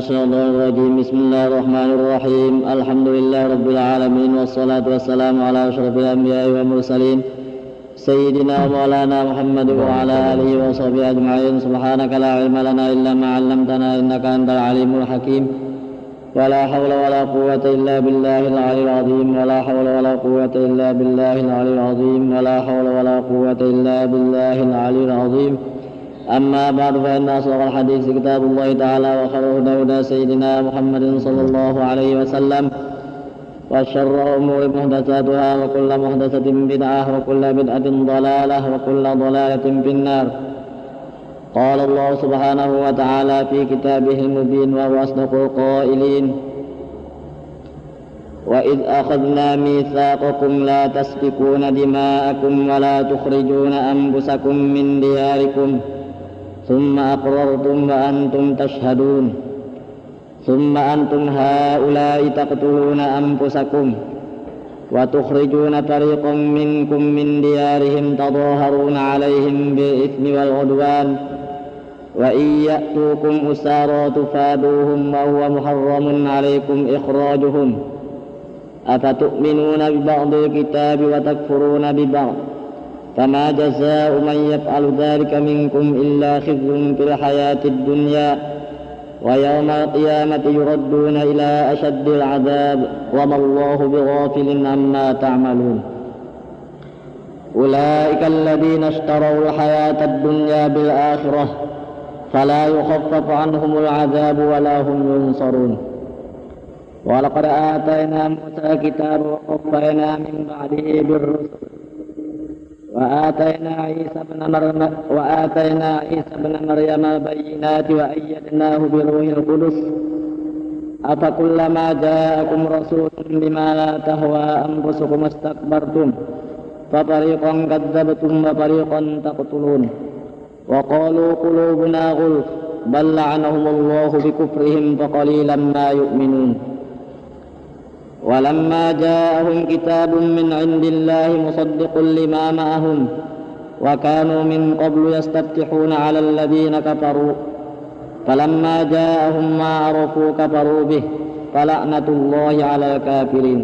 الشيطان الرجيم. بسم الله الرحمن الرحيم. الحمد لله رب العالمين، والصلاة والسلام على أشرف الأنبياء والمرسلين سيدنا ومولانا محمد وعلى آله وصحبه أجمعين. سبحانك لا علم لنا إلا ما علمتنا إنك أنت العليم الحكيم. ولا حول ولا قوة إلا بالله العلي العظيم. ولا حول ولا قوة إلا بالله العلي العظيم. ولا حول ولا قوة إلا بالله العلي العظيم. أما بعد، فإن أصدق الحديث كتاب الله تعالى، وخير الهدى هدى سيدنا محمد صلى الله عليه وسلم، وشر الأمور محدثاتها، وكل محدثة بدعة، وكل بدعة ضلالة، وكل ضلالة في النار. قال الله سبحانه وتعالى في كتابه المبين وهو أصدق القائلين: وإذ أخذنا ميثاقكم لا تسفكون دماءكم ولا تخرجون أنفسكم من دياركم ثم أقررتم وأنتم تشهدون ثم أنتم هؤلاء تقتلون أنفسكم وتخرجون فريقا منكم من ديارهم تظاهرون عليهم بالإثم والعدوان وإن يأتوكم أسارى تفادوهم وهو محرم عليكم إخراجهم أفتؤمنون ببعض الكتاب وتكفرون ببعض فما جزاء من يفعل ذلك منكم إلا خزي في الحياة الدنيا ويوم القيامة يردون إلى أشد العذاب وما الله بغافل عما تعملون. أولئك الذين اشتروا الحياة الدنيا بالآخرة فلا يخفف عنهم العذاب ولا هم ينصرون. ولقد آتينا موسى كتاب وقفينا من بعده بالرسل وآتينا عيسى بن مريم بينات وأيدناه بروح القدس أفكلما جاءكم رسول بما لا تهوى أنفسكم استكبرتم ففريقا كذبتم وفريقا تقتلون وقالوا قلوبنا غلف بل لعنهم الله بكفرهم فقليلا ما يؤمنون. ولما جاءهم كتاب من عند الله مصدق لما معهم وكانوا من قبل يستفتحون على الذين كفروا فلما جاءهم ما عرفوا كفروا به فلعنة الله على الكافرين.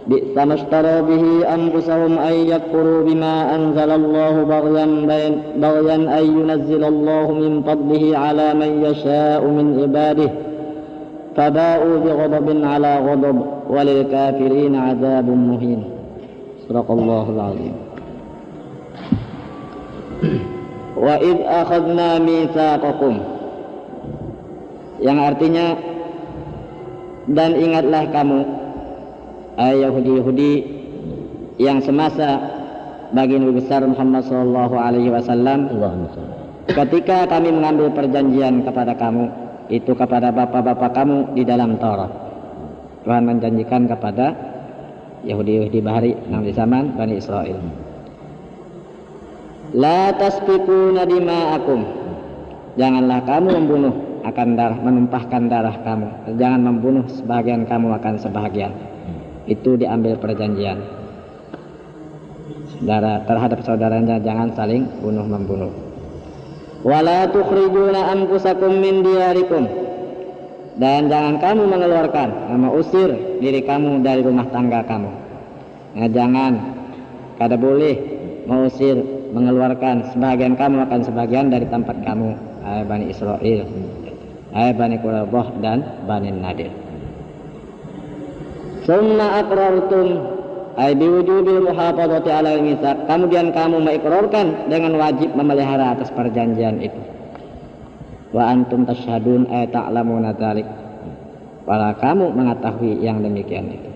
بئس ما اشتروا به أنفسهم أن يكفروا بما أنزل الله بغيا أن ينزل الله من فضله على من يشاء من عباده فباءوا بغضب على غضب وللكافرين عذاب مهين. صدق الله العظيم. وإذ أخذنا ميثاقكم, yang artinya dan ingatlah kamu Yahudi-Yahudi yang semasa baginda besar Muhammad sallallahu alaihi wasallam ketika kami mengambil perjanjian kepada kamu, itu kepada bapak-bapak kamu di dalam Taurat. Tuhan menjanjikan kepada Yahudi-Yahudi bahari yang di zaman Bani Israel, la tasfikuna dima'akum, janganlah kamu membunuh akan darah, menumpahkan darah kamu, jangan membunuh sebagian kamu akan sebagian. Itu diambil perjanjian. Saudara terhadap saudaranya jangan saling bunuh-membunuh. Wala tukhrijuna anfusakum min diyarikum, dan jangan kamu mengeluarkan, mengusir diri kamu dari rumah tangga kamu. Nah, jangan, kada boleh mengusir, mengeluarkan sebagian kamu akan sebagian dari tempat kamu, Bani Israel, Bani Quraidah dan Bani Nadir. Summa aqrartum ay biwujubil muhafadzati ala al-mitsaq, kemudian kamu mengikrarkan dengan wajib memelihara atas perjanjian itu. Wa antum tasyhadun ay ta'lamuna dzalik, wala kamu mengetahui yang demikian itu.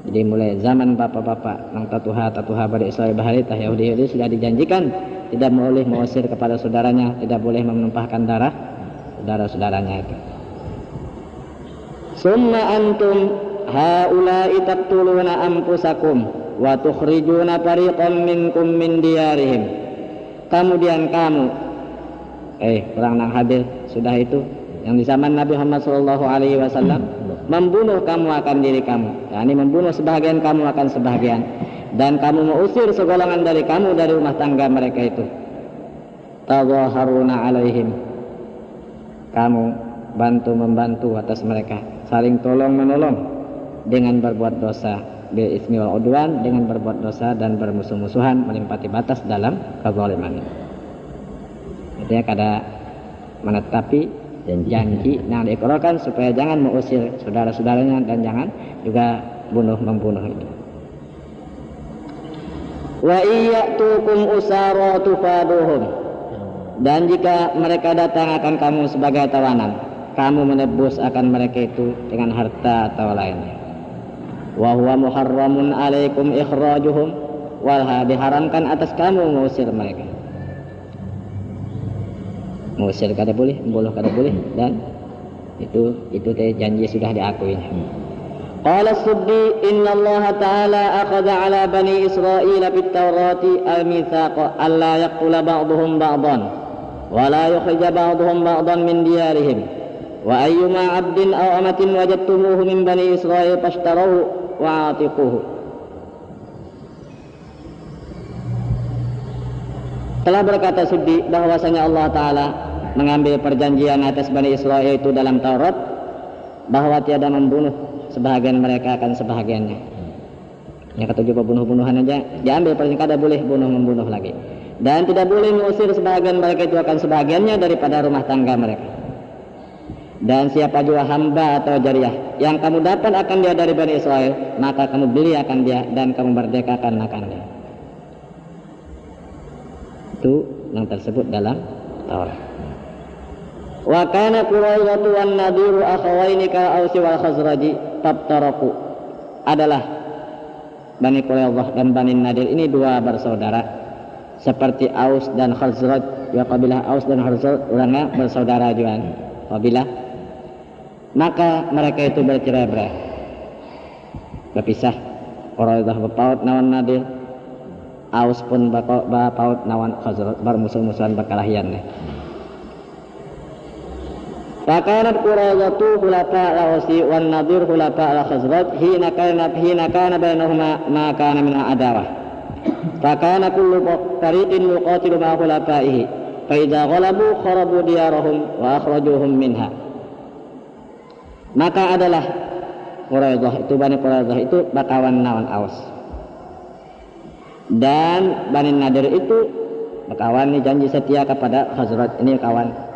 Jadi mulai zaman bapak-bapak nang tatuha Bani Israil bahari tah Yahudi sudah dijanjikan tidak boleh mengusir kepada saudaranya, tidak boleh menumpahkan darah saudara-saudaranya itu. Summa antum haula'i taqtuluna anfusakum wa tukhrijuna fariqan minkum min diyarihim, kemudian kamu kurang nang hadir sudah itu yang di zaman Nabi Muhammad sallallahu alaihi wasallam membunuh kamu akan diri kamu, yakni membunuh sebagian kamu akan sebagian, dan kamu mengusir segolongan dari kamu dari rumah tangga mereka itu. Tazaharuna alaihim, kamu bantu membantu atas mereka, saling tolong menolong dengan berbuat dosa, bil ismi wal udwan, dengan berbuat dosa dan bermusuh-musuhan melimpati batas dalam kezaliman. Artinya kada menetapi janji yang diikrarkan supaya jangan mengusir saudara-saudaranya dan jangan juga membunuh itu. Wa iyyatukum usara tufaduhum, dan jika mereka datang akan kamu sebagai tawanan, kamu menebus akan mereka itu dengan harta atau lainnya. Wa huwa muharramun alaikum ikhrajuhum, walha diharamkan atas kamu mengusir mereka. Mengusir kada boleh, membunuh kada boleh, dan itu janji sudah diakui. Qala as-Suddi inna Allah ta'ala akhadha ala bani Israel fit Taurati al-mithaqa alla yaqtula ba'dhum ba'dan wa la yukhrija ba'dhum ba'dan min diyarihim wa ayyuma 'abdin aw amatin wajadtumuhu min bani Israel fashtarahu wa atiquhu. Telah berkata Suddi bahwasanya Allah Ta'ala mengambil perjanjian atas Bani Israel itu dalam Taurat bahwa tiada membunuh sebahagian mereka akan sebahagiannya. Yang ketujuh bunuh-bunuhan aja diambil perjanjian, kada boleh membunuh lagi, dan tidak boleh mengusir sebahagian mereka itu akan sebahagiannya daripada rumah tangga mereka. Dan siapa juga hamba atau jariyah yang kamu dapat akan dia dari Bani Israel, maka kamu beli akan dia dan kamu merdekakan akan dia. Itu yang tersebut dalam Taurat. Wa kana Quraisyatu wan Nadiru akhawaini ka Ausi wal Khazraji tabtaraku, adalah Bani Quraisyah dan Bani Nadir ini dua bersaudara seperti Aus dan Khazraj. Ya, kabilah Aus dan Khazraj orangnya bersaudara juga kabilah, maka mereka itu bercerai-berai, berpisah. Quraisyah berpaut nawan Nadir, Aus pun berpaut nawan Khazraj, bermusuh-musuhan berkalahian. Fakanat Quraisyatu khulafa al-Ausi wan Nadir khulafa al-Khazraj hina kana bainahuma ma kana min adawah. Fakana kullu tariqin yuqatilu ma khulafaihi fa idza ghalabu kharabu diyarahum wa akhrajuhum minha. Maka adalah Quraisyah itu, Bani Quraisyah itu bakawan nawan Aus, dan Bani Nadir itu bakawan ini janji setia kepada Khazraj, ini kawan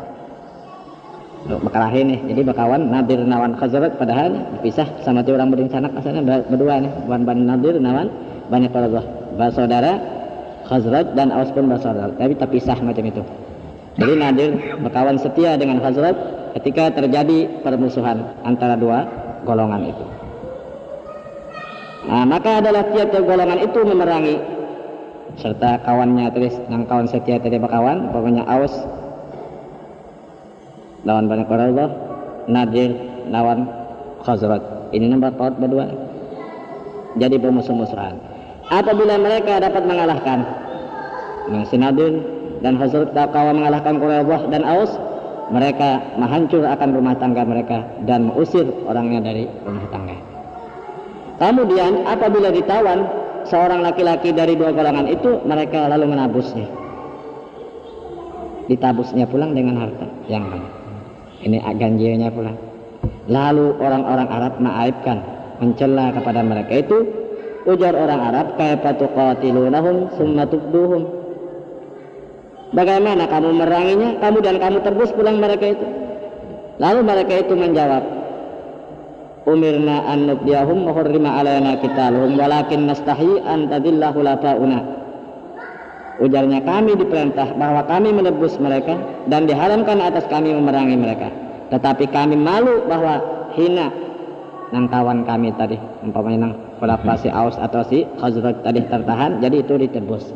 berkelahi nih. Jadi bakawan Nadir nawan Khazraj, padahal dipisah sama tu orang berincanak asalnya berdua nih, Bani Nadir nawan Bani Quraisyah, bersaudara. Khazraj dan Aus pun bersaudara, tapi terpisah macam itu. Jadi Nadir bakawan setia dengan Khazraj ketika terjadi permusuhan antara dua golongan itu. Nah, maka adalah tiap-tiap golongan itu memerangi serta kawannya terus, yang kawan setia tadi bakawan, pokoknya Aus lawan Bani Quraisyah, Nadir lawan Khazraj. Ini nomor part berdua. Jadi bermusuh-musuhan. Apabila mereka dapat mengalahkan si Nadir dan Khazraj, kawan mengalahkan Quraisyah dan Aus, mereka menghancur akan rumah tangga mereka dan mengusir orangnya dari rumah tangga. Kemudian apabila ditawan seorang laki-laki dari dua golongan itu, mereka lalu menabusnya. Ditabusnya pulang dengan harta yang banyak. Ini ganjinya pula. Lalu orang-orang Arab mengaibkan, mencela kepada mereka itu. Ujar orang Arab, kaifa tuqatilunahum summa tubduhum. Bagaimana kamu meranginya, kamu dan kamu tebus pulang mereka itu. Lalu mereka itu menjawab, umirna an nubdiyahum wa hurrima alaina qitaluhum walakin nastahi an tadillahu lafauna. Ujarnya, kami diperintah bahwa kami menebus mereka dan diharamkan atas kami memerangi mereka, tetapi kami malu bahwa hina nang kawan kami tadi, umpamanya nang khulafa si Aus atau si Khazraj tadi tertahan, jadi itu ditebus.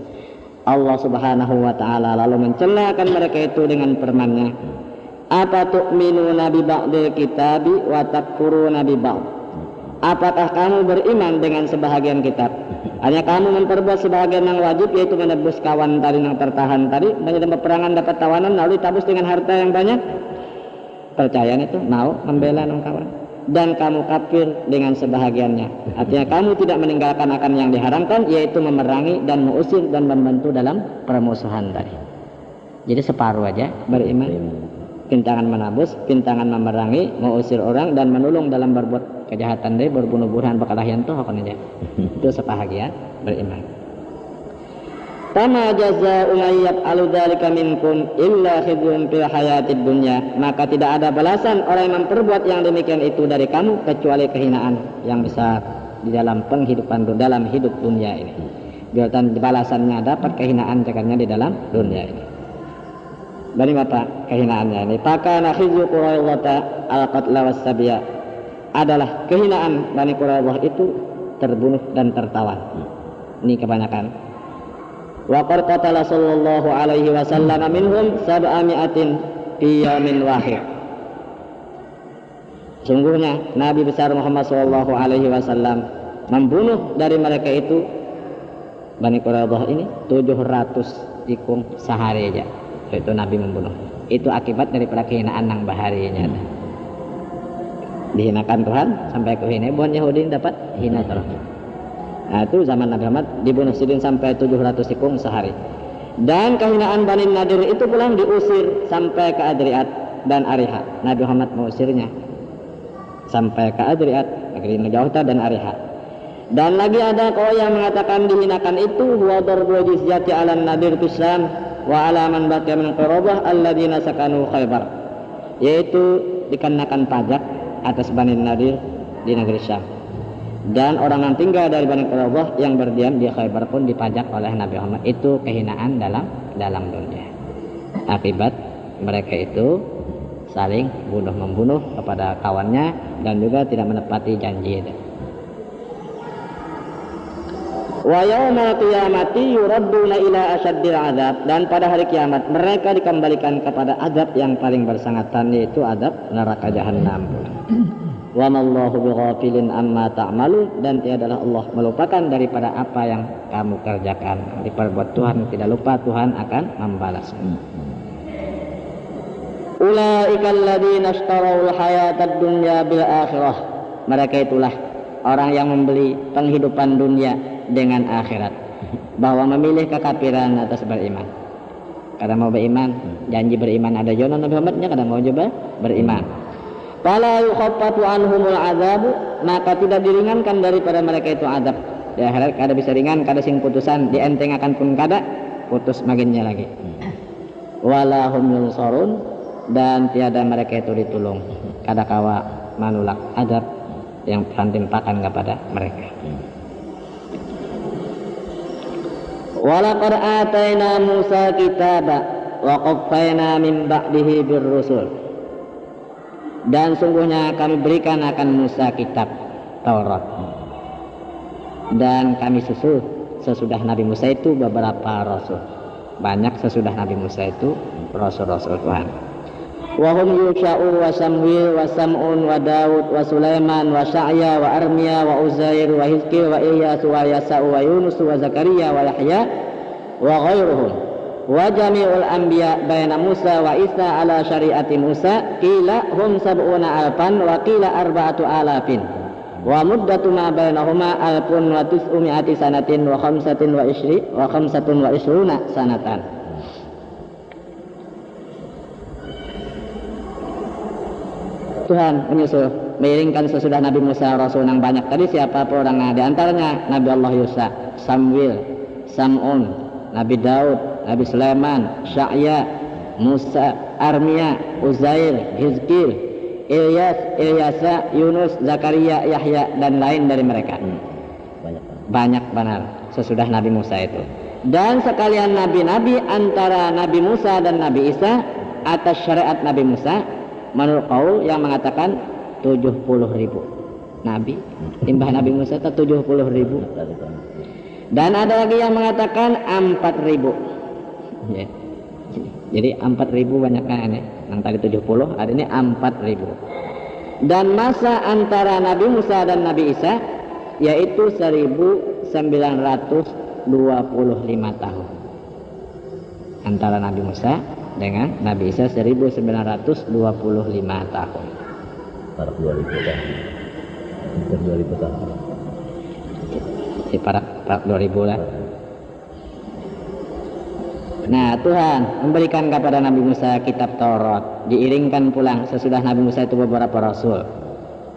Allah Subhanahu wa ta'ala lalu mencelakan mereka itu dengan firman-Nya, apa tu'minuna bi ba'dil kitabi wa takfuruna bi ba'd. Apakah kamu beriman dengan sebahagian kitab, hanya kamu memperbuat sebahagian yang wajib, yaitu menebus kawan tadi yang tertahan tadi, banyak peperangan dapat tawanan lalu ditabus dengan harta yang banyak. Percaya itu mau membela nang kawan, dan kamu kafir dengan sebahagiannya. Artinya kamu tidak meninggalkan akan yang diharamkan, yaitu memerangi dan mengusir dan membantu dalam permusuhan tadi. Jadi separuh aja beriman, pintangan menabus, pintangan memerangi, mengusir orang dan menolong dalam berbuat kejahatan deh, berbunuh-bunuhan berkelahian tuh akan aja. Itu sebahagia beriman. Tama jazaa'u may yaf'alu dzalika minkum illa khizyun fil hayatid dunya. Maka tidak ada balasan orang yang memperbuat yang demikian itu dari kamu kecuali kehinaan yang besar di dalam penghidupan dalam hidup dunia ini. Dan balasannya dapat kehinaan cekatnya di dalam dunia ini. Dari apa kehinaannya ini? Pakana khizyu Quraidah al-qatla was-sabiya, adalah kehinaan Bani Quraidah itu terbunuh dan tertawan. Ini kebanyakan. Wa qad qatala sallallahu alaihi wasallam minhum 700 fi yaumin wahid. Sungguhnya Nabi besar Muhammad sallallahu alaihi wasallam membunuh dari mereka itu Bani Quraidah ini 700 tikung sehari aja. Itu Nabi membunuh. Itu akibat daripada kehinaan yang baharinya. Dihinakan Tuhan sampai kehina bukan Yahudi dapat hina terus. Nah, itu zaman Nabi Muhammad dibunuh sidin sampai 700 tikung sehari. Dan kehinaan Bani Nadir itu pulang diusir sampai ke Adriat dan Ariha. Nabi Muhammad mengusirnya sampai ke Adriat, negeri Najauta dan Ariha. Dan lagi ada kau yang mengatakan dihinakan itu huwa darbu jizyati 'ala Nadir Islam wa 'ala man baqiya min Quraidah alladziina sakanu Khaybar, yaitu dikenakan pajak atas Bani Nadir di negeri Syam. Dan orang yang tinggal dari Bani Quraidah yang berdiam di Khaybar pun dipajak oleh Nabi Muhammad. Itu kehinaan dalam dunia. Akibat mereka itu saling bunuh-membunuh kepada kawannya dan juga tidak menepati janji itu. Wa yaumal qiyamati yuradduna ila asyaddil azab, dan pada hari kiamat mereka dikembalikan kepada azab yang paling bersangatan, yaitu azab neraka jahanam. Wa mallahu bighafilin amma ta'malun, dan tiadalah Allah melupakan daripada apa yang kamu kerjakan. Diperbuat Tuhan tidak lupa, Tuhan akan membalasnya. Ulaikal ladzina ishtarawul hayatad dunya bil akhirah, mereka itulah orang yang membeli penghidupan dunia dengan akhirat, bahwa memilih kekafiran atas beriman. Kada mau beriman, janji beriman ada jono Nabi Muhammadnya, kada mau coba beriman. Fala yukhaffafu anhumul azabu, maka tidak diringankan daripada mereka itu azab. Di akhirat kada bisa ringan, kada sing putusan, dientengakan pun kada, putus maginnya lagi. Wala hum yunsarun, dan tiada mereka itu ditolong, kada kawa manulak azab yang timpakan kepada mereka. Walaqad ataina Musa kitaba wa qaffayna min ba'dihi birrusul, dan sungguhnya kami berikan akan Musa kitab Taurat, dan kami susul sesudah Nabi Musa itu beberapa rasul. Banyak sesudah Nabi Musa itu rasul-rasul Tuhan. Wa hum Yusha'u wa Samwil wa Sam'un wa Daud wa Sulaiman wa Sya'ya wa Armiya wa Uzair wa Hizkil wa Ilyas wa Yasa'u wa Yunus wa Zakaria wa Yahya wa ghairuhum wa jami'ul anbiya baina Musa wa Isa ala syariati Musa, qila hum sab'una alfan wa qila arba'atu alafin wa muddatu ma bainahuma alfun wa tis'umi'ati sanatin wa khamsatun wa ishruna sanatan. Tuhan menyusul mengiringkan sesudah Nabi Musa rasul yang banyak. Tadi siapa orangnya? Di antaranya Nabi Allah Yusa, Samwil, Sam'un, Nabi Daud, Nabi Sulaiman, Sya'ya, Musa, Armiya, Uzair, Hizkil, Ilyasa, Yunus, Zakaria, Yahya, dan lain dari mereka. Banyak benar sesudah Nabi Musa itu. Dan sekalian nabi-nabi antara Nabi Musa dan Nabi Isa atas syariat Nabi Musa, menurut qaul yang mengatakan 70.000 nabi timbah Nabi Musa itu 70.000. Dan ada lagi yang mengatakan 4.000 ya. Jadi 4.000 banyaknya ini. Yang tadi 70, hari ini 4.000. Dan masa antara Nabi Musa dan Nabi Isa yaitu 1925 tahun. Antara Nabi Musa dengan Nabi Isa 1925 tahun. Para 2000 tahun. 2000 tahun. Para 2000 lah. Nah, Tuhan memberikan kepada Nabi Musa kitab Taurat, diiringkan pulang sesudah Nabi Musa itu beberapa rasul.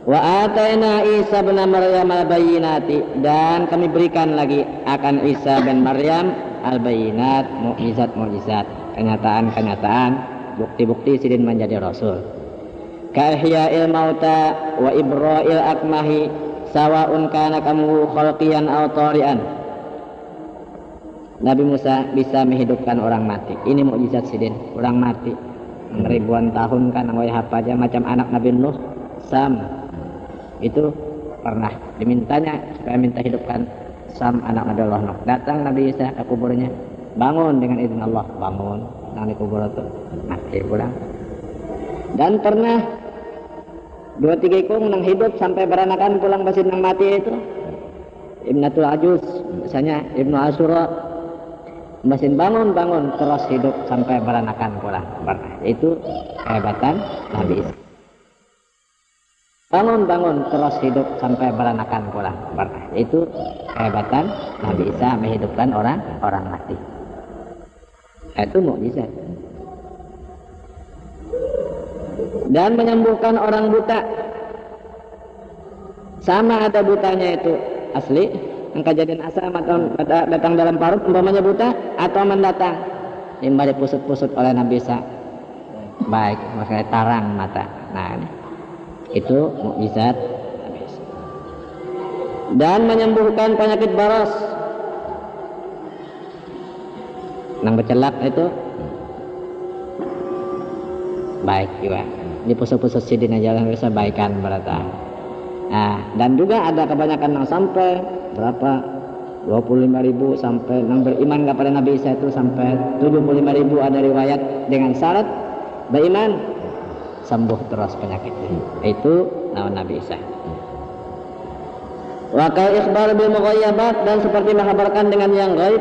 Wa ataina Isa bin Maryam al-bayyinati, dan kami berikan lagi akan Isa bin Maryam al-bayyinat, mukjizat-mukjizat, kenyataan-kenyataan, bukti-bukti sidin menjadi rasul. Ka ihya'il mauta wa ibra'il akmahi sawa'un kana kamu khalqiyan aw tari'an. Nabi Musa bisa menghidupkan orang mati. Ini mukjizat sidin, orang mati ribuan tahun kan ngoi apa aja, macam anak Nabi Nuh Sam itu pernah dimintanya supaya minta hidupkan Sam anak Nabi Allah Nuh. Datang Nabi Isa ke kuburnya, bangun dengan izin Allah, bangun nang di kubur itu mati pulang. Dan pernah 2-3 ikung nang hidup sampai beranakan pulang basin nang mati itu Ibnatul Ajuz, misalnya Ibnu Asyura, basin bangun terus hidup sampai beranakan pulang. Pernah. Itu kehebatan Nabi Isa. Bangun terus hidup sampai beranakan pulang. Pernah. Itu kehebatan Nabi Isa menghidupkan orang mati. Itu mukjizat. Dan menyembuhkan orang buta. Sama ada butanya itu asli, yang kejadian asal atau datang dalam parut umpamanya buta, atau mendatang imbah dipusut-pusut oleh Nabi Isa. Baik, makanya tarang mata. Nah, itu mukjizat Nabi Isa. Dan menyembuhkan penyakit baros. Nang becelak itu baik juga. Dipusut-pusut sidin aja bisa baikan berata. Nah, dan juga ada kebanyakan yang sampai berapa 25.000 sampai yang beriman kepada Nabi Isa itu sampai 75.000 ada riwayat dengan syarat beriman sembuh terus penyakit itu lawan Nabi Isa. Wa kal ikhbar bil mughayyabat, dan seperti menghabarkan dengan yang gaib.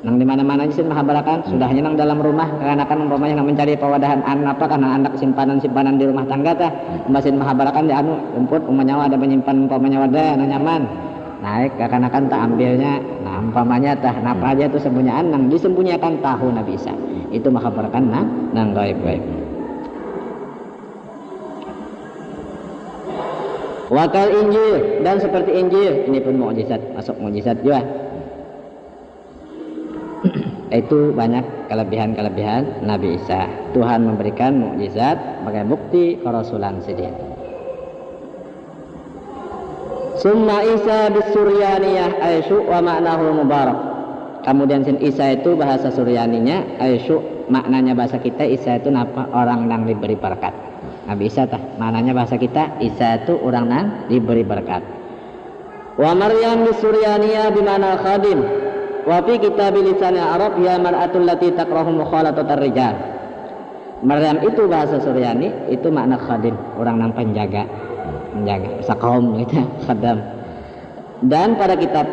Nang di mana-mana sih menghabarkan sudah nyenang dalam rumah karena kan umpamanya nang mencari pewadahan anak apa karena anak simpanan di rumah tangga tah mesin menghabarkan di anu rumput umpamanya ada menyimpan umpamanya wadah anu nyaman naik karena kan tak ambilnya. Nah umpamanya tah napa aja itu sembunyian nang disembunyikan tahu Nabi Isa itu menghabarkan nang gaib-gaib. Wakal Injil, dan seperti Injil ini pun mukjizat, masuk mukjizat juga. Itu banyak kelebihan-kelebihan Nabi Isa. Tuhan memberikan mukjizat sebagai bukti kerasulan sidin. Summa Isa bisuryaniyah Aisyu wa ma'nahu mubarak. Kemudian Isa itu bahasa Suryaninya, Aisyu maknanya bahasa kita Isa itu napa orang yang diberi berkat. Nabi Isa tah maknanya bahasa kita Isa itu orang yang diberi berkat. Wa Maryam bisuryaniyah bimana khadim. Wa fi kitab lisan Arab ya mar'atul lati takrahu mukhalatat ar-rijal. Maryam itu bahasa Suryani, itu makna khadim, orang yang penjaga, sakaum gitu, khadam. Dan pada kitab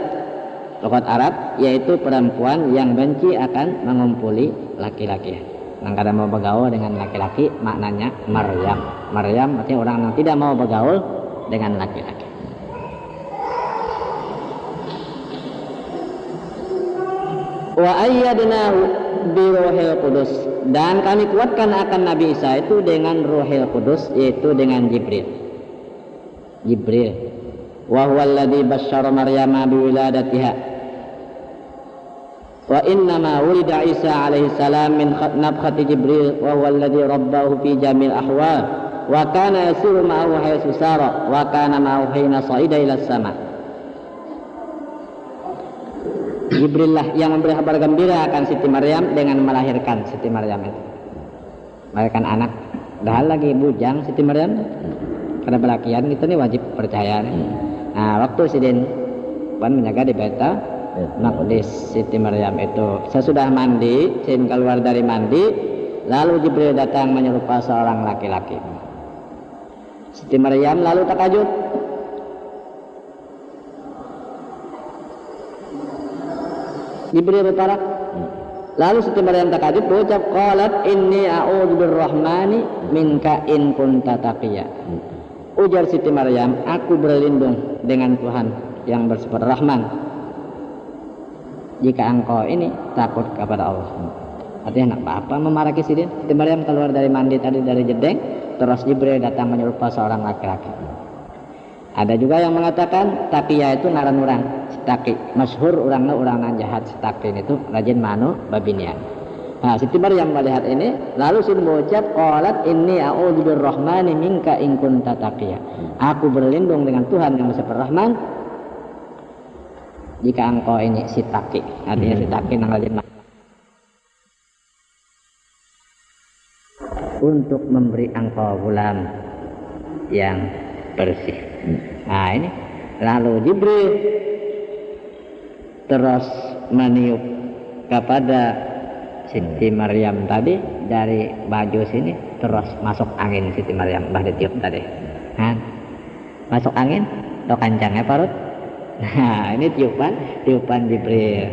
lughat Arab yaitu perempuan yang benci akan mengumpuli laki-laki. Yang kadang mau bergaul dengan laki-laki maknanya Maryam. Maryam artinya orang yang tidak mau bergaul dengan laki-laki. Wa ayyadnahu bi ruhil qudus, dan kami kuatkan akan Nabi Isa itu dengan ruhil qudus, yaitu dengan Jibril. Wa huwa alladhi basyara Maryama bi wiladatiha. Wa inna ma wulida Isa alaihi salam min nafkhati Jibril wa huwa alladhi rabbahu fi jamil ahwal wa kana yasiru ma'ahu haythu sara wa kana ma'ahu hina sa'ida ila sama. Jibril lah yang memberi kabar gembira akan Siti Maryam dengan melahirkan Siti Maryam itu. Melahirkan anak. Dah lagi bujang Siti Maryam. Karena belakian kita nih wajib percaya. Nah, waktu sidin Puan menjaga di Baitul Maqdis Siti Maryam itu sesudah mandi, sin keluar dari mandi, lalu Jibril datang menyerupai seorang laki-laki. Siti Maryam lalu takajub. Jibril berparak. Lalu Siti Maryam takajub berucap qalat inni a'udzu birrahmani minka in kunta taqiyya. Ujar Siti Maryam, aku berlindung dengan Tuhan yang bersifat Rahman jika engkau ini takut kepada Allah. Artinya anak apa memaraki Siti Maryam keluar dari mandi tadi dari jedeng, terus Jibril datang menyerupai seorang laki-laki. Ada juga yang mengatakan Taqiyah itu ngaran urang, Taki, masyhur urangna urang jahat, Taki itu rajin manu babinian. Nah, Siti Maryam melihat ini, lalu sudah mengucap qalat inni a'udzu birrahmani minka in kunta taqiyya. Aku berlindung dengan Tuhan yang Maha Rahman jika engkau ini si Taki. Artinya si Taki nang rajin untuk memberi engkau gulam yang bersih. Nah ini lalu Jibril terus meniup kepada Siti Maryam tadi dari baju sini, terus masuk angin Siti Maryam bah ditiup tadi. Nah, masuk angin do kancangnya parut. Nah ini tiupan Jibril.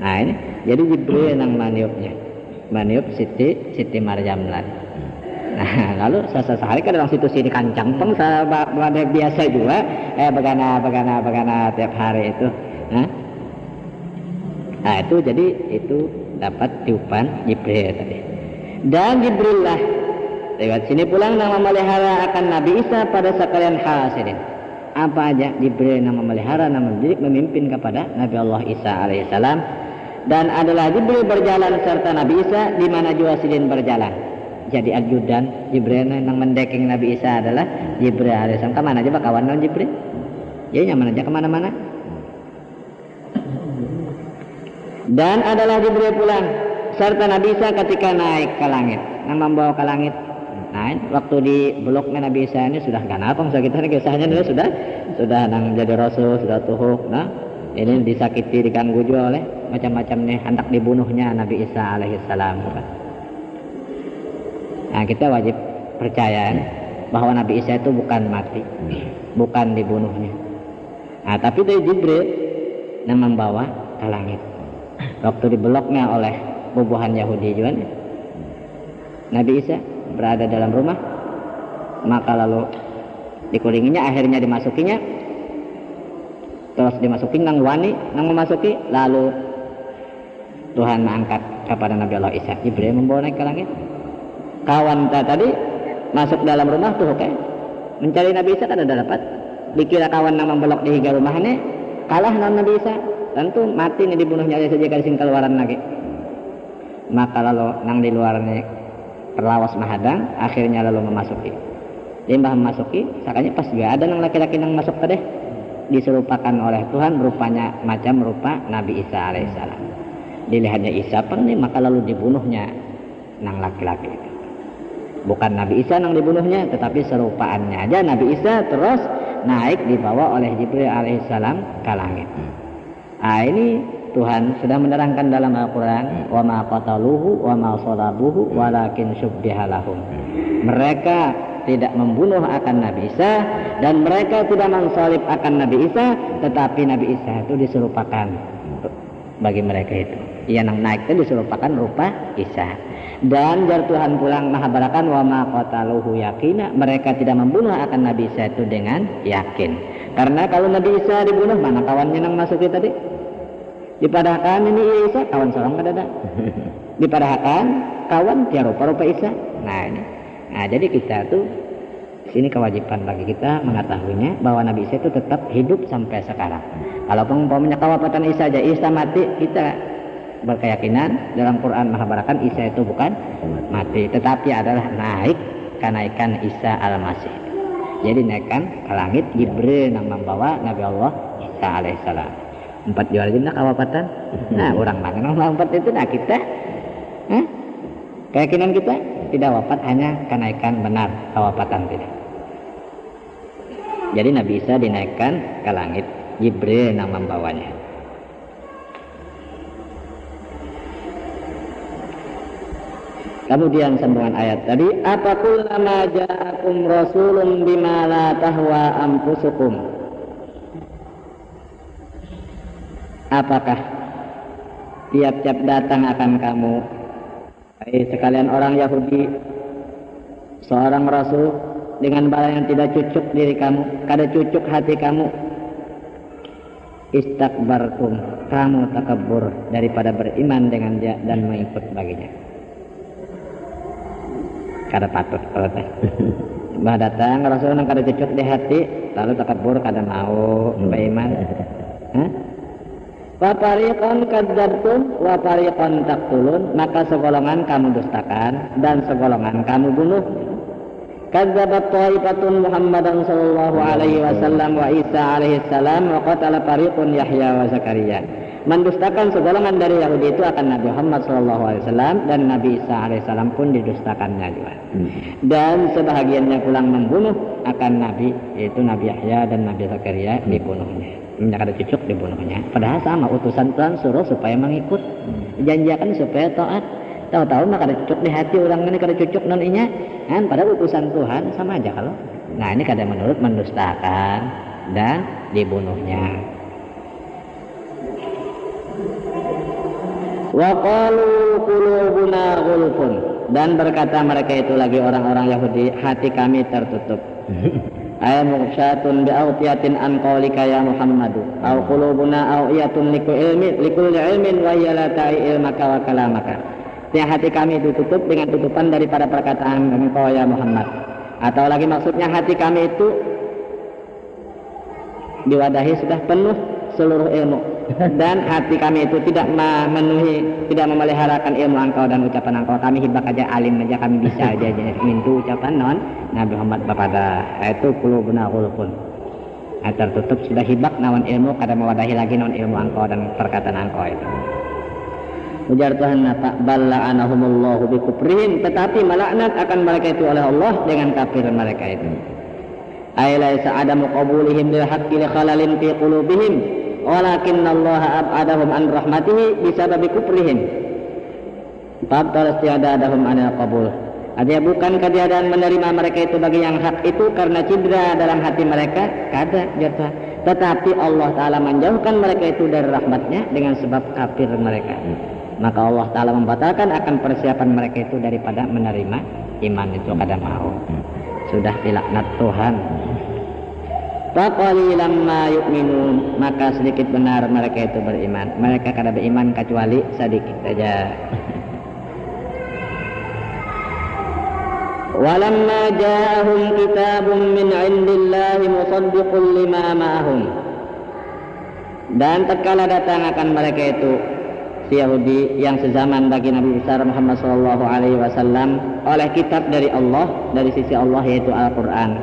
Nah ini jadi Jibril yang maniup Siti Maryam lagi. Nah lalu sehari ke dalam situ sini kancang peng sahabat biasa juga bagana tiap hari itu. Nah itu jadi itu dapat tiupan Jibril tadi. Dan Jibril lah lewat sini pulang yang memelihara akan Nabi Isa pada sekalian hasirin. Apa aja Jibril yang memelihara, yang mendidik, memimpin kepada Nabi Allah Isa alaihissalam. Dan adalah Jibril berjalan serta Nabi Isa di mana juga Sidin berjalan. Jadi ajudan Jibril yang mendeking Nabi Isa adalah Jibril alaihissalam. Kemana aja kawan non Jibril? Jadi nyaman aja kemana-mana. Dan adalah Jibril pulang serta Nabi Isa ketika naik ke langit, yang membawa ke langit. Nah, waktu di bloknya Nabi Isa ini sudah ganapang kita ini kisahnya dia sudah nang jadi rasul, sudah tuhuk. Nah, ini disakiti, diganggu juga oleh macam-macam nih hendak dibunuhnya Nabi Isa alaihissalam. Nah, kita wajib percaya bahwa Nabi Isa itu bukan mati, bukan dibunuhnya. Nah, tapi dari Jibril yang membawa ke langit. Waktu dibeloknya oleh bubuhan Yahudi juga nih, Nabi Isa berada dalam rumah, maka lalu dikulinginya, akhirnya dimasukinya, terus dimasukin nang wani nang memasuki, lalu Tuhan mengangkat kepada Nabi Allah Isa. Jibril membawa naik ke langit. Kawan tadi masuk dalam rumah tuh mencari Nabi Isa kan ada dapat, dikira kawan nang membelok di higa rumahnya, kalah nang Nabi Isa. Tentu mati nih dibunuhnya saja kasih keluaran lagi. Maka lalu nang di luarnya perlawas mahadang, akhirnya lalu memasuki. Limbah memasuki, sakanya pas juga ada nang laki-laki nang masuk tadi diserupakan oleh Tuhan rupanya macam rupa Nabi Isa alaihissalam. Dilihatnya Isa nih, maka lalu dibunuhnya nang laki-laki. Bukan Nabi Isa nang dibunuhnya, tetapi serupaannya aja Nabi Isa terus naik dibawa oleh Jibril alaihissalam ke langit. Nah ini Tuhan sudah menerangkan dalam Al-Quran, wa ma qataluhu wa ma salabuhu walakin syubbiha lahum. Mereka tidak membunuh akan Nabi Isa dan mereka tidak mensalib akan Nabi Isa, tetapi Nabi Isa itu diserupakan bagi mereka itu. Ia yang naik itu diserupakan rupa Isa. Dan jar Tuhan pulang mahabarakan wa ma qataluhu yakina, mereka tidak membunuh akan Nabi Isa itu dengan yakin. Karena kalau Nabi Isa dibunuh, mana kawannya yang masuki tadi? Dipadahkan ini Isa kawan seorang kadada. Dipadahkan kawan dia rupa-rupa Isa. Nah ini. Nah jadi kita tuh sini kewajiban bagi kita mengetahuinya bahwa Nabi Isa itu tetap hidup sampai sekarang. Kalau umpamanya kawapatan Isa aja, Isa mati, kita berkeyakinan dalam Quran menghabarkan Isa itu bukan mati, tetapi adalah naik, kenaikan Isa al-Masih. Jadi naikkan ke langit Jibril yang membawa Nabi Allah Isa alaihissalam. 4 jual jina kawapatan. Nah orang mana yang 4 itu, nah kita keyakinan kita tidak wafat hanya kenaikan benar, kawapatan tidak. Jadi Nabi Isa dinaikkan ke langit, Jibril yang membawanya. Kemudian sambungan ayat tadi, apa kullama ja'akum rasulun bima la tahwa anfusukum. Apakah tiap-tiap datang akan kamu, sekalian orang Yahudi, seorang rasul dengan barang yang tidak cucuk diri kamu, kada cucuk hati kamu, istakbartum, kamu takabur daripada beriman dengan dia dan mengikut baginya. Kada patut kalau teh. Bah datang Rasul nang kada cocok di hati, lalu takabur kada mau beriman. Wa fariqan kadzabtum wa fariqan taqtulun, maka segolongan kamu dustakan dan segolongan kamu bunuh. Kadzabat ta'ifatun Muhammadan sallallahu alaihi wasallam wa Isa alaihi salam wa qatala fariqun Yahya wa Zakaria. Mendustakan segolongan dari Yahudi itu akan Nabi Muhammad sallallahu alaihi wasallam dan Nabi Isa alaihi salam pun didustakannya juga. Dan sebahagiannya pulang membunuh akan Nabi, yaitu Nabi Yahya dan Nabi Zakaria dibunuhnya. Ada cucuk dibunuhnya. Padahal sama utusan Tuhan suruh supaya mengikut, janjikan supaya taat. Tahu-tahu maka ada cucuk di hati orang ini, kada cucuk non inya kan, pada utusan Tuhan sama aja kalau. Nah ini kada menurut mendustakan dan dibunuhnya. Wa qalu qulubuna ghulfun, dan berkata mereka itu lagi orang-orang Yahudi, hati kami tertutup. Ay mughsyatun bi awtiyatin an qaulika ya Muhammadu aw qulubuna awiyatun likulli ilmin wa hiya la ta'i ilmaka wa kalamaka. Ya, hati kami ditutup dengan tutupan daripada perkataan engkau ya Muhammad. Atau lagi maksudnya hati kami itu diwadahi sudah penuh seluruh ilmu, dan hati kami itu tidak memenuhi, tidak memeliharakan ilmu engkau dan ucapan engkau. Kami hibak aja, alim aja, kami bisa aja mintu ucapan non Nabi Muhammad bapada itu qulubuna ghulfun. Tertutup sudah hibak nawan ilmu, kada mewadahi lagi non ilmu engkau dan perkataan engkau itu. Ujar Tuhan nata balla anahumullahu bikufrihim, tetapi melaknat akan mereka itu oleh Allah dengan kafir mereka itu. Ailaisa adamu qabulihim lil haqqi li khalalin fi qulubihim walakinallaha ab'adahum an rahmatihi bisababi kufrihim. Tabtal istiadadahum anil qabul. Artinya bukan ketiadaan menerima mereka itu bagi yang hak itu karena cedera dalam hati mereka, kada jatuh. Tetapi Allah Ta'ala menjauhkan mereka itu dari rahmatnya dengan sebab kafir mereka. Maka Allah Ta'ala membatalkan akan persiapan mereka itu daripada menerima iman itu kada mau. Sudah dilaknat Tuhan. Faqalilan ma yu'minun, maka sedikit benar mereka itu beriman. Mereka kada beriman kecuali sedikit saja. Walamma ja'ahum kitabun min 'indillahi musaddiqun lima ma'ahum, dan tatkala datang akan mereka itu si Yahudi yang sezaman bagi Nabi besar Muhammad sallallahu alaihi wasallam oleh kitab dari Allah, dari sisi Allah, yaitu Al-Qur'an,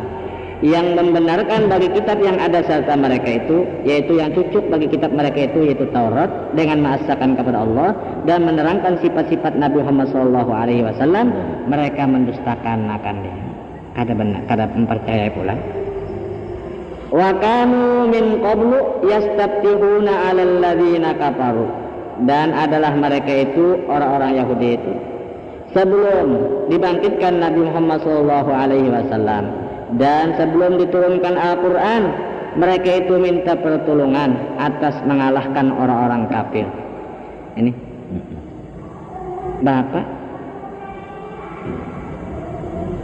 yang membenarkan bagi kitab yang ada serta mereka itu, yaitu yang cucuk bagi kitab mereka itu, yaitu Taurat, dengan mengesahkan kepada Allah dan menerangkan sifat-sifat Nabi Muhammad sallallahu alaihi wasallam, mereka mendustakan akan dia. Kada benar, kada mempercayai pula. Wa kanu min qablu yastaftihuna 'alal ladzina kafaru, dan adalah mereka itu orang-orang Yahudi itu sebelum dibangkitkan Nabi Muhammad sallallahu alaihi wasallam dan sebelum diturunkan Al-Quran, mereka itu minta pertolongan atas mengalahkan orang-orang kafir. Ini Bapak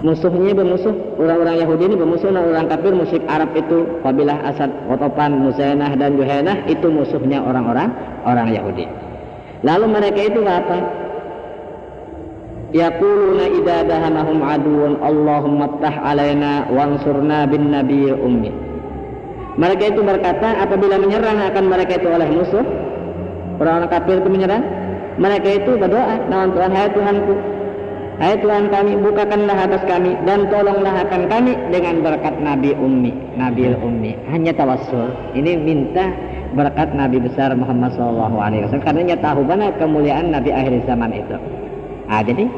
musuhnya bermusuh, orang-orang Yahudi ini bermusuh dengan orang kafir, musyrik Arab itu kabilah Asad, Qatafan, Muzainah dan Juhainah, itu musuhnya orang-orang Yahudi. Lalu mereka itu apa? Yaquluna idza dahamahum aduun Allahumma ftah alaina wansurna bin nabiyil ummi. Mereka itu berkata apabila menyerang akan mereka itu oleh musuh, orang-orang kafir itu menyerang, mereka itu berdoa, nawan Tuhan, hai Tuhanku, hai Tuhan kami, bukakanlah atas kami dan tolonglah akan kami dengan berkat Nabi Ummi, Nabil Ummi. Hanya tawassul, ini minta berkat Nabi besar Muhammad SAW, karena tahu benar kemuliaan Nabi akhir zaman itu. Jadi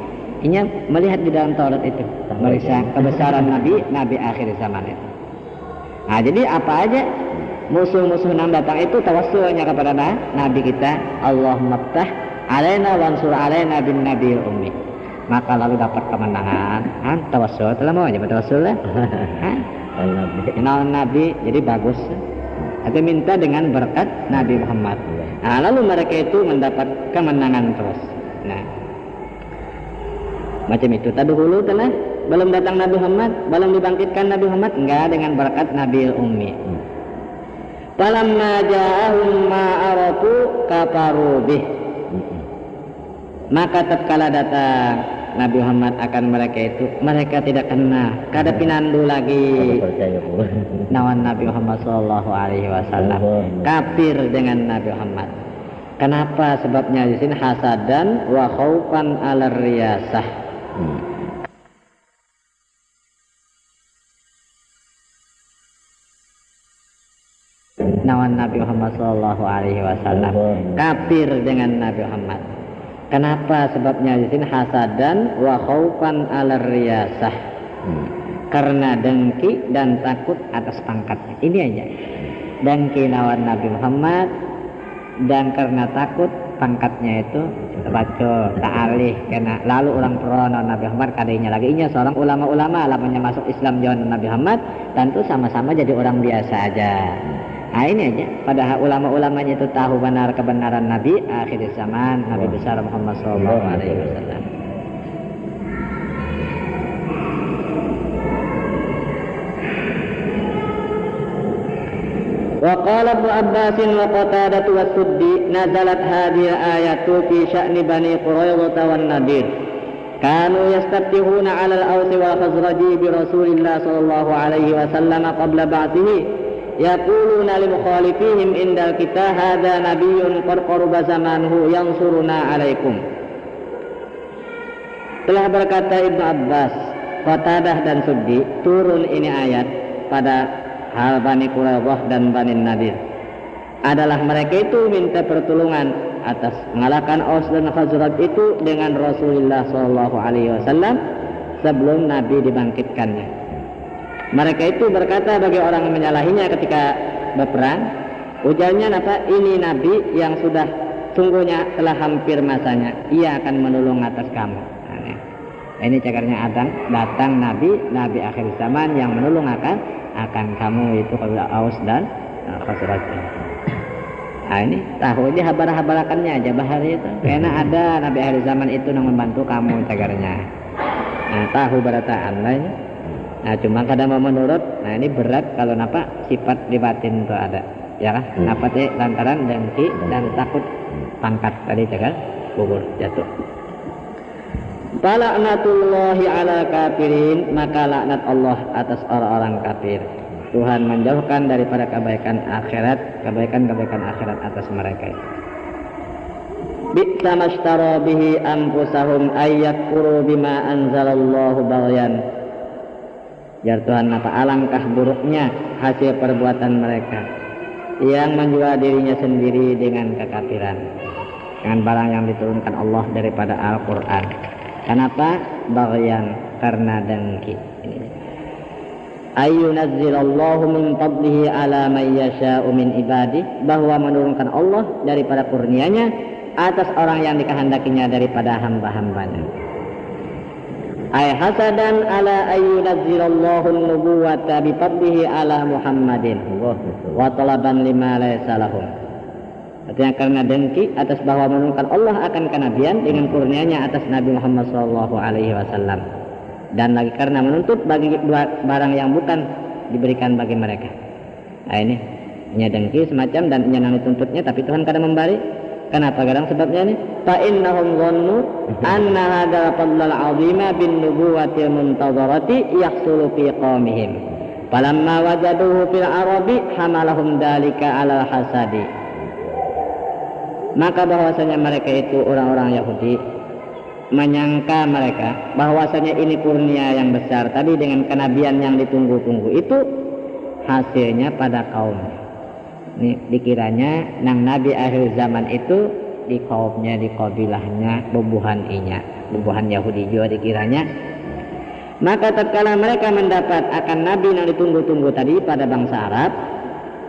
ini melihat di dalam Taurat itu melihat kebesaran Nabi akhir zaman itu. Jadi apa aja musuh-musuh yang datang itu tawassulnya kepada Nabi kita, Allahumma ftah alaina wansur alaina bin nabil ummi. Maka lalu dapat kemenangan. Tawassul, telah mau aja bertawassul lah. Kenal Nabi, jadi bagus. Atau minta dengan berkat Nabi Muhammad. Lalu mereka itu mendapat kemenangan terus. Macam itu. Tadi dulu telah belum datang Nabi Muhammad, belum dibangkitkan Nabi Muhammad, enggak, dengan berkat Nabi Ummi. Falamma ja'ahum ma arafu kafaru bih. Maka tatkala datang Nabi Muhammad akan mereka itu, mereka tidak kenal, kada pinandu lagi. Nawan Nabi Muhammad sallallahu alaihi wasallam, kafir dengan Nabi Muhammad. Kenapa? Sebabnya di sini hasadan wa khaufan 'ala riyasah. Nawan Nabi Muhammad sallallahu alaihi wasallam, kafir dengan Nabi Muhammad. Kenapa? Sebabnya di sini hasadan wa khaufan 'ala riyasah. Karena dengki dan takut atas pangkatnya. Ini aja. Dengki lawan Nabi Muhammad dan karena takut pangkatnya itu baca ta'alih kena. Lalu orang perono Nabi Muhammad kadainya lagi inya seorang ulama-ulama lamanya masuk Islam jalan Nabi Muhammad, tentu sama-sama jadi orang biasa aja. Nah ini aja, padahal ulama-ulamanya itu tahu benar kebenaran Nabi akhir zaman, Nabi besar Muhammad sallallahu alaihi wasallam. Wa qala Ibnu Abbas wa Qatadah wa Suddi nazalat hadhihi ayatu fi sya'ni Bani Quraidah wan Nadir. Kanu yastaftihuna 'ala al-Aws wal Khazraj bi Rasulillah sallallahu alaihi wasallam qabla ba'thihi. Yaquluna lil mukhalifihim indal kita hadza nabiyyun qad qaruba zamanuhu yansuruna 'alaikum. Telah berkata Ibnu Abbas, Qatadah dan Suddi, turun ini ayat pada hal Bani Quraidah dan Bani Nadir. Adalah mereka itu minta pertolongan atas mengalahkan Aus dan Khazraj itu dengan Rasulullah sallallahu alaihi wasallam sebelum Nabi dibangkitkannya. Mereka itu berkata bagi orang yang menyalahinya ketika berperang, ujarnya apa? Ini Nabi yang sudah sungguhnya telah hampir masanya, ia akan menolong atas kamu. Nah, ini cakarnya datang Nabi akhir zaman yang menolong akan kamu itu kalau Aus dan Khazraj. Nah ini tahu ini habar-habarakannya aja bahari itu. Karena ada Nabi akhir zaman itu yang membantu kamu cakarnya. Nah tahu berataan lainnya. Nah cuma kadang mau menurut, nah ini berat kalau napa sifat di batin itu ada, ya kan? Napa teh lantaran dengki dan takut pangkat tadi jangan gugur jatuh. Fala'natullahi 'ala kafirin, maka laknat Allah atas orang-orang kafir. Tuhan menjauhkan daripada kebaikan akhirat atas mereka. Bi'sa mashtara bihi anfusahum ayyakfuru bima anzalallahu baghyan. Ya Tuhan, apa alangkah buruknya hasil perbuatan mereka yang menjual dirinya sendiri dengan kekafiran, dengan barang yang diturunkan Allah daripada Al-Quran. Kenapa? Baghyan, karena dengki. Ayyunazzilallahu min fadlihi ala man yasha'u min ibadih, bahwa menurunkan Allah daripada kurnianya atas orang yang dikehendakinya daripada hamba-hambanya. Ay hasadan ala ayyunazzilallahu an-nubuwata bi fadlihi ala Muhammadin wa talaban lima laysa lahum. Artinya karena dengki atas bahwa menurunkan Allah akan kenabian dengan kurnianya atas Nabi Muhammad sallallahu alaihi wasallam, dan lagi karena menuntut bagi dua barang yang bukan diberikan bagi mereka. Nah ini dengki semacam dan yang dituntutnya tapi Tuhan kadang memberi. Kenapa kadang sebabnya ini? Fa innahum dhannu anna hadzal fadlal 'azima bin nubuwwati muntadharati yahsulu fi qaumihim. Falamma wajaduhu fil arabi hamalahum dalika 'alal hasadi. Maka bahwasanya mereka itu orang-orang Yahudi menyangka mereka bahwasanya ini kurnia yang besar tadi dengan kenabian yang ditunggu-tunggu itu hasilnya pada kaum. Ini dikiranya nang Nabi akhir zaman itu di kaumnya, di kabilahnya, bubuhan Yahudi juga dikiranya. Maka tatkala mereka mendapat akan Nabi yang ditunggu-tunggu tadi pada bangsa Arab,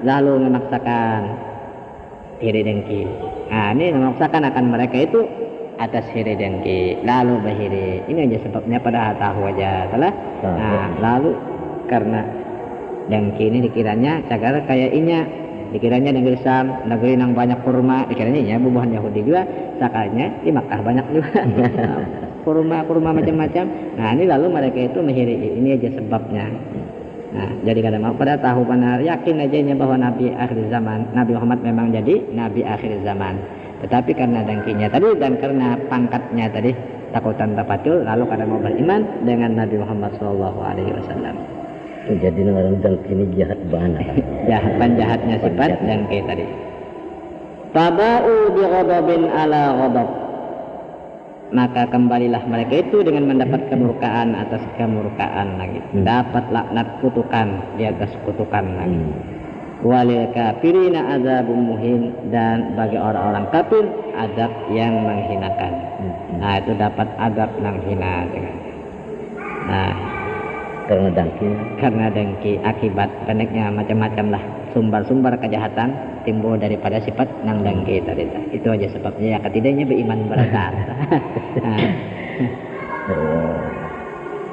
lalu memaksakan iri dengki. Nah ini memaksakan akan mereka itu atas iri dengki, lalu bahiri. Ini aja sebabnya pada tahu aja salah. Nah lalu karena dengki ini dikiranya cagar kayak inya. Dikiranya negeri Sam, negeri yang banyak kurma, dikiranya ya bubuhan Yahudi juga, sakalnya di Makkah banyak juga kurma macam-macam. Nah ini lalu mereka itu menghiri, ini aja sebabnya. Nah, jadi kata mau pada tahu benar yakin aja bahwa Nabi akhir zaman, Nabi Muhammad memang jadi Nabi akhir zaman. Tetapi karena dengkinya tadi dan karena pangkatnya tadi takutan tapatul, lalu kada mau beriman dengan Nabi Muhammad Shallallahu Alaihi Wasallam. Jadi orang dengki ini jahat banget. Jahatnya sifat dengki tadi. Tabau bi ghadabin ala ghadab. Maka kembalilah mereka itu dengan mendapat kemurkaan atas kemurkaan lagi. Dapat laknat kutukan di atas kutukan lagi. Walil kafirina azabun muhin, dan bagi orang-orang kafir azab yang menghinakan. Nah, itu dapat azab yang hina dengan. Nah, karena dengki akibat pendeknya macam-macam lah sumber-sumber kejahatan timbul daripada sifat nang dengki tadi. Itu aja sebabnya ya ketidaknya beriman berat.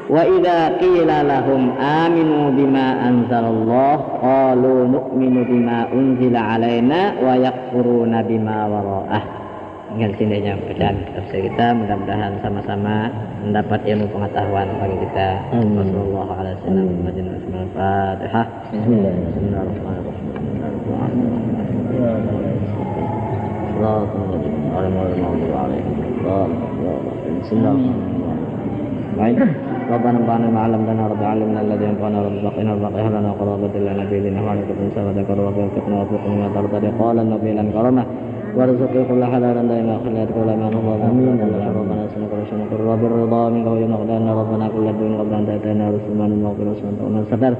Wa idza qila lahum aminu bima anzalallah qalu nu'minu bima unzila alaina wa yakfuruna bima wara'ah. Tinggal sininya bacaan tafsir kita, mudah-mudahan sama-sama mendapat ilmu pengetahuan bagi kita. Wassallallahu ala sayyidina Muhammadin Fatihah. Bismillahirrahmanirrahim. ربنا انفعنا ما علمتنا رب علمنا الذي ينفعنا رب بقنا وبقي لنا قرابة لنا نبينا وعليك بن سبتك ووفقنا وفقنا ما ترضى قال النبي لن كرمه وارزقنا كل حلال دائما خلال كل ما نرضى امين ربنا اسالك رشدك الرضا منك وينقضنا ربنا كل دين قبل ان تاتينا رسول من المغفر ومن ستر